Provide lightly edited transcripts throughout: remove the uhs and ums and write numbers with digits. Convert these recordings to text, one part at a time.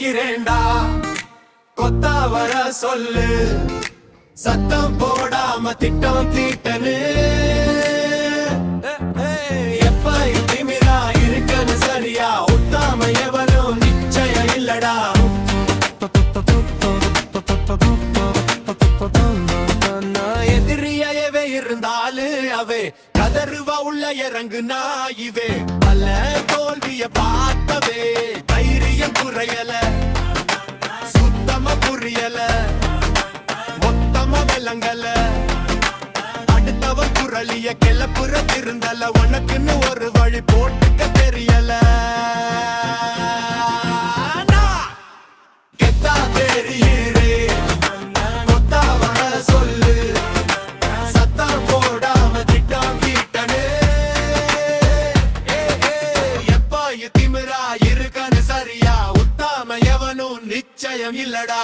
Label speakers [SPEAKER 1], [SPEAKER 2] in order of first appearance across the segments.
[SPEAKER 1] நிக்கிறேன்டா கொத்தா வர சொல்லு சத்தம் போடாம திட்டம் தீட்டனு எப்ப திமிரா இருக்கன்னு சரியா ஒட்டாம எவனும் நிச்சயம் இல்லடா எதிரியாவே இருந்தாலு அவே கதறுவா உள்ள இறங்கு நாயிவே பல தோல்விய பார்த்தவே தைரியம் குறையல சுத்தமா புரியல மொத்தமா விளங்கல அடுத்தவன் குரலிய கிளப்புற திருந்தல உனக்குன்னு ஒரு வழி போட்டுக்க தெரியல கெத்தா தெரியுறே கொத்தா வர சொல்லு சத்தம் போடாம திட்டம் தீட்டனு எப்ப திமிரா இருக்கன்னு சரியா உத்தாம எவனும் நிச்சயம் இல்லடா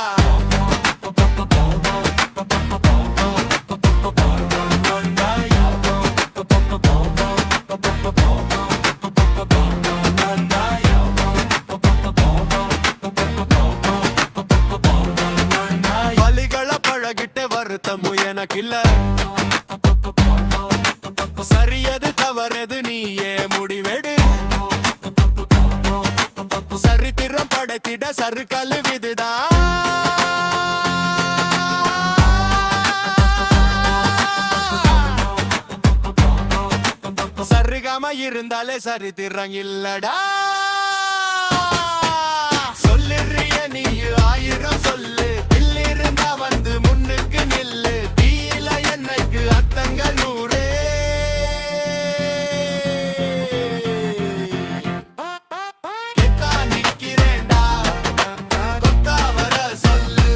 [SPEAKER 1] வருத்தமும் எனக்கில்ல சரியது தவறது நீயே முடிவெடு சரித்திரம் படைத்திட சறுக்கல் விதுதான் சருகாம இருந்தாலே சரித்திரம் இல்லடா சொல்லுறிய நீ ஆயிரம் சொல்லு இல்லிருந்தா வந்து முன்னுக்கு நில்லு தீயில என்னைக்கு அத்தங்கள் நூறு கெத்தா நிக்கிறேன்டா கொத்தா வர சொல்லு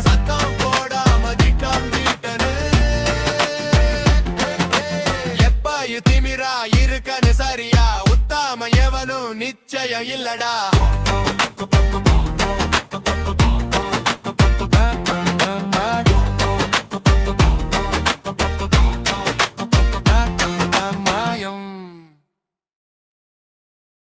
[SPEAKER 1] சத்தம் போடாம திட்டம் தீட்டனு எப்ப திமிரா இருக்கன்னு சரியா உத்தாம எவனும் நிச்சயம் இல்லடா